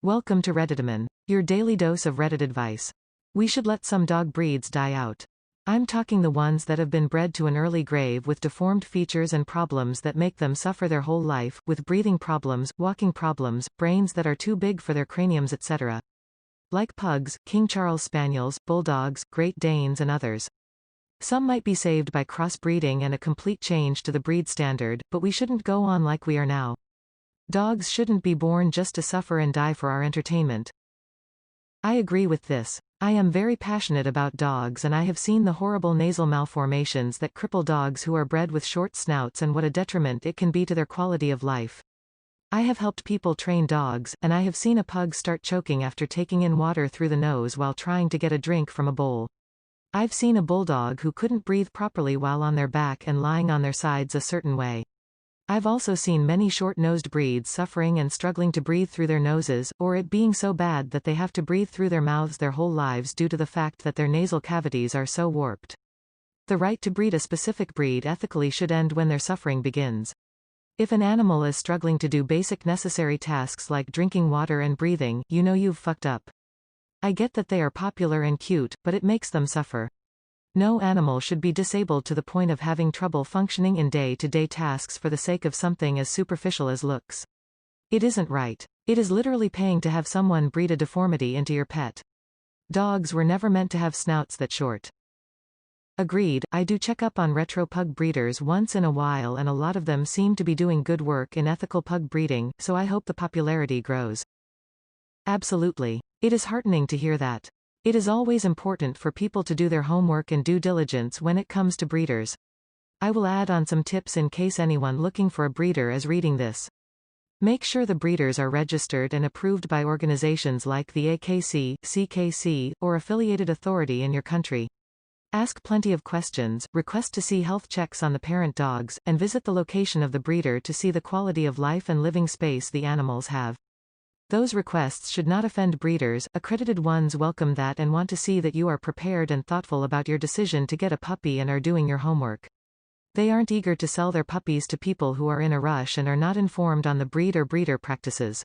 Welcome to Redditamin, your daily dose of Reddit advice. We should let some dog breeds die out. I'm talking the ones that have been bred to an early grave with deformed features and problems that make them suffer their whole life, with breathing problems, walking problems, brains that are too big for their craniums, etc. Like pugs, King Charles Spaniels, bulldogs, Great Danes and others. Some might be saved by crossbreeding and a complete change to the breed standard, but we shouldn't go on like we are now. Dogs shouldn't be born just to suffer and die for our entertainment. I agree with this. I am very passionate about dogs and I have seen the horrible nasal malformations that cripple dogs who are bred with short snouts and what a detriment it can be to their quality of life. I have helped people train dogs, and I have seen a pug start choking after taking in water through the nose while trying to get a drink from a bowl. I've seen a bulldog who couldn't breathe properly while on their back and lying on their sides a certain way. I've also seen many short-nosed breeds suffering and struggling to breathe through their noses, or it being so bad that they have to breathe through their mouths their whole lives due to the fact that their nasal cavities are so warped. The right to breed a specific breed ethically should end when their suffering begins. If an animal is struggling to do basic necessary tasks like drinking water and breathing, you know you've fucked up. I get that they are popular and cute, but it makes them suffer. No animal should be disabled to the point of having trouble functioning in day-to-day tasks for the sake of something as superficial as looks. It isn't right. It is literally paying to have someone breed a deformity into your pet. Dogs were never meant to have snouts that short. Agreed, I do check up on retro pug breeders once in a while and a lot of them seem to be doing good work in ethical pug breeding, so I hope the popularity grows. Absolutely. It is heartening to hear that. It is always important for people to do their homework and due diligence when it comes to breeders. I will add on some tips in case anyone looking for a breeder is reading this. Make sure the breeders are registered and approved by organizations like the AKC, CKC, or affiliated authority in your country. Ask plenty of questions, request to see health checks on the parent dogs, and visit the location of the breeder to see the quality of life and living space the animals have. Those requests should not offend breeders. Accredited ones welcome that and want to see that you are prepared and thoughtful about your decision to get a puppy and are doing your homework. They aren't eager to sell their puppies to people who are in a rush and are not informed on the breed or breeder practices.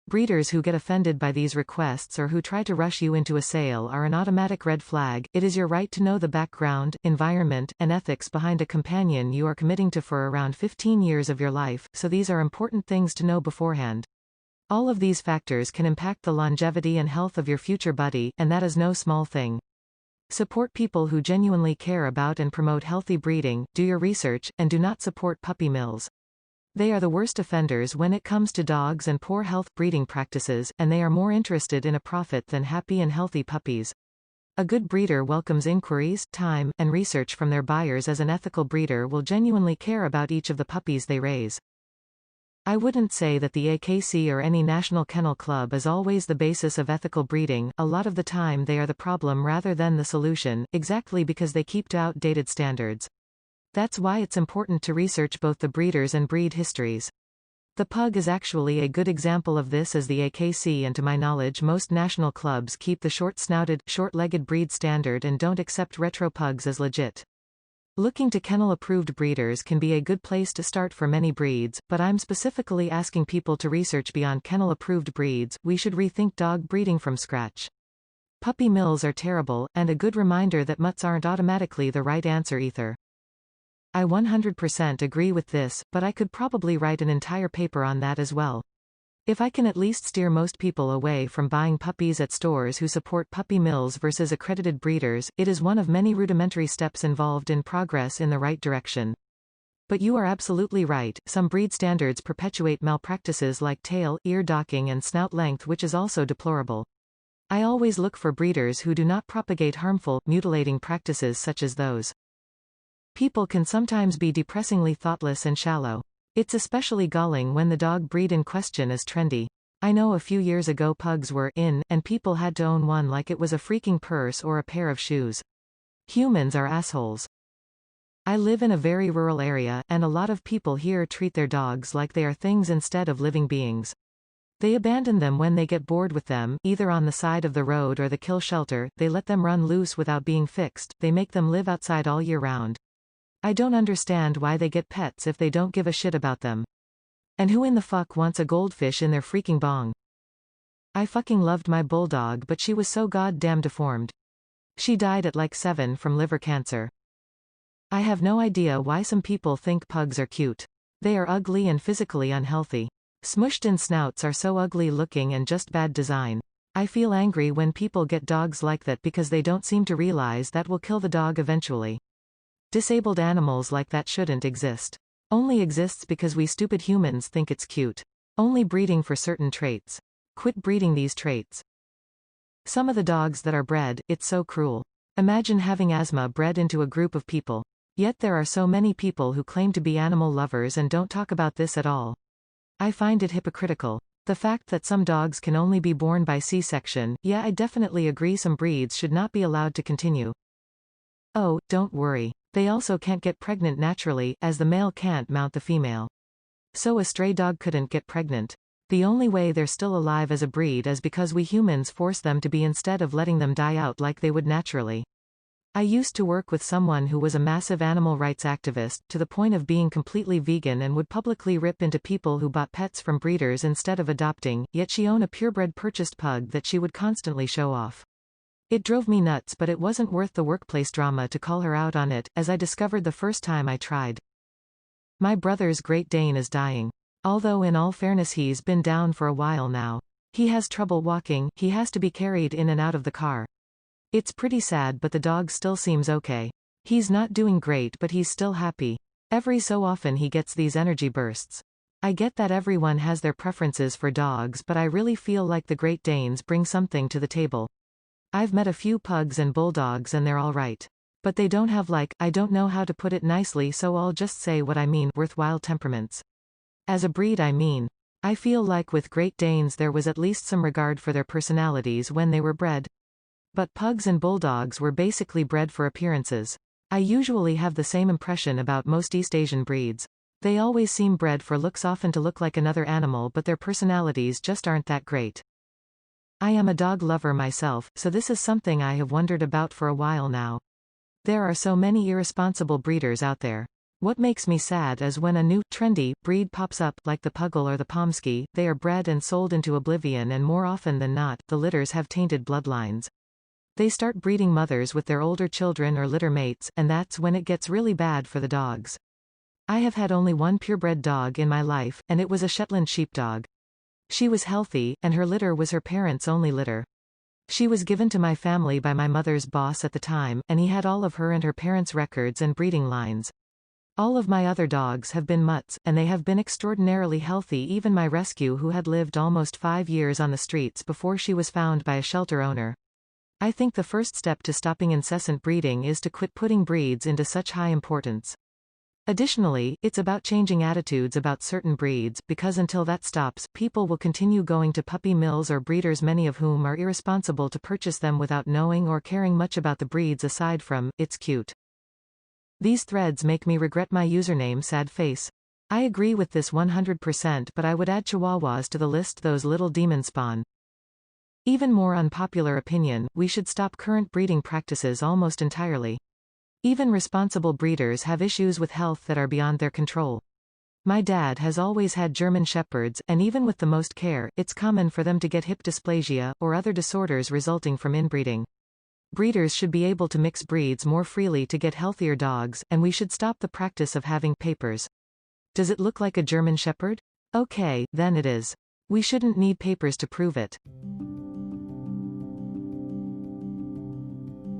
Breeders who get offended by these requests or who try to rush you into a sale are an automatic red flag. It is your right to know the background, environment, and ethics behind a companion you are committing to for around 15 years of your life, so these are important things to know beforehand. All of these factors can impact the longevity and health of your future buddy, and that is no small thing. Support people who genuinely care about and promote healthy breeding, do your research, and do not support puppy mills. They are the worst offenders when it comes to dogs and poor health breeding practices, and they are more interested in a profit than happy and healthy puppies. A good breeder welcomes inquiries, time, and research from their buyers, as an ethical breeder will genuinely care about each of the puppies they raise. I wouldn't say that the AKC or any national kennel club is always the basis of ethical breeding. A lot of the time they are the problem rather than the solution, exactly because they keep to outdated standards. That's why it's important to research both the breeders and breed histories. The pug is actually a good example of this, as the AKC and to my knowledge most national clubs keep the short-snouted, short-legged breed standard and don't accept retro pugs as legit. Looking to kennel-approved breeders can be a good place to start for many breeds, but I'm specifically asking people to research beyond kennel-approved breeds. We should rethink dog breeding from scratch. Puppy mills are terrible, and a good reminder that mutts aren't automatically the right answer either. I 100% agree with this, but I could probably write an entire paper on that as well. If I can at least steer most people away from buying puppies at stores who support puppy mills versus accredited breeders, it is one of many rudimentary steps involved in progress in the right direction. But you are absolutely right, some breed standards perpetuate malpractices like tail, ear docking and snout length, which is also deplorable. I always look for breeders who do not propagate harmful, mutilating practices such as those. People can sometimes be depressingly thoughtless and shallow. It's especially galling when the dog breed in question is trendy. I know a few years ago pugs were in, and people had to own one like it was a freaking purse or a pair of shoes. Humans are assholes. I live in a very rural area, and a lot of people here treat their dogs like they are things instead of living beings. They abandon them when they get bored with them, either on the side of the road or the kill shelter. They let them run loose without being fixed. They make them live outside all year round. I don't understand why they get pets if they don't give a shit about them. And who in the fuck wants a goldfish in their freaking bong? I fucking loved my bulldog, but she was so goddamn deformed. She died at like 7 from liver cancer. I have no idea why some people think pugs are cute. They are ugly and physically unhealthy. Smushed in snouts are so ugly looking and just bad design. I feel angry when people get dogs like that because they don't seem to realize that will kill the dog eventually. Disabled animals like that shouldn't exist. Only exists because we stupid humans think it's cute. Only breeding for certain traits. Quit breeding these traits. Some of the dogs that are bred, it's so cruel. Imagine having asthma bred into a group of people. Yet there are so many people who claim to be animal lovers and don't talk about this at all. I find it hypocritical. The fact that some dogs can only be born by C-section, yeah, I definitely agree some breeds should not be allowed to continue. Oh, don't worry. They also can't get pregnant naturally, as the male can't mount the female. So a stray dog couldn't get pregnant. The only way they're still alive as a breed is because we humans force them to be instead of letting them die out like they would naturally. I used to work with someone who was a massive animal rights activist, to the point of being completely vegan and would publicly rip into people who bought pets from breeders instead of adopting, yet she owned a purebred purchased pug that she would constantly show off. It drove me nuts, but it wasn't worth the workplace drama to call her out on it, as I discovered the first time I tried. My brother's Great Dane is dying. Although in all fairness he's been down for a while now. He has trouble walking, he has to be carried in and out of the car. It's pretty sad, but the dog still seems okay. He's not doing great, but he's still happy. Every so often he gets these energy bursts. I get that everyone has their preferences for dogs, but I really feel like the Great Danes bring something to the table. I've met a few pugs and bulldogs and they're alright. But they don't have I don't know how to put it nicely, so I'll just say what I mean, worthwhile temperaments. As a breed I feel like with Great Danes there was at least some regard for their personalities when they were bred. But pugs and bulldogs were basically bred for appearances. I usually have the same impression about most East Asian breeds. They always seem bred for looks, often to look like another animal, but their personalities just aren't that great. I am a dog lover myself, so this is something I have wondered about for a while now. There are so many irresponsible breeders out there. What makes me sad is when a new, trendy, breed pops up, like the Puggle or the Pomsky, they are bred and sold into oblivion, and more often than not, the litters have tainted bloodlines. They start breeding mothers with their older children or litter mates, and that's when it gets really bad for the dogs. I have had only one purebred dog in my life, and it was a Shetland sheepdog. She was healthy, and her litter was her parents' only litter. She was given to my family by my mother's boss at the time, and he had all of her and her parents' records and breeding lines. All of my other dogs have been mutts, and they have been extraordinarily healthy, even my rescue who had lived almost 5 years on the streets before she was found by a shelter owner. I think the first step to stopping incessant breeding is to quit putting breeds into such high importance. Additionally, it's about changing attitudes about certain breeds, because until that stops, people will continue going to puppy mills or breeders, many of whom are irresponsible to purchase them without knowing or caring much about the breeds aside from, it's cute. These threads make me regret my username sad face. I agree with this 100%, but I would add chihuahuas to the list, those little demon spawn. Even more unpopular opinion, we should stop current breeding practices almost entirely. Even responsible breeders have issues with health that are beyond their control. My dad has always had German Shepherds, and even with the most care, it's common for them to get hip dysplasia, or other disorders resulting from inbreeding. Breeders should be able to mix breeds more freely to get healthier dogs, and we should stop the practice of having papers. Does it look like a German Shepherd? Okay, then it is. We shouldn't need papers to prove it.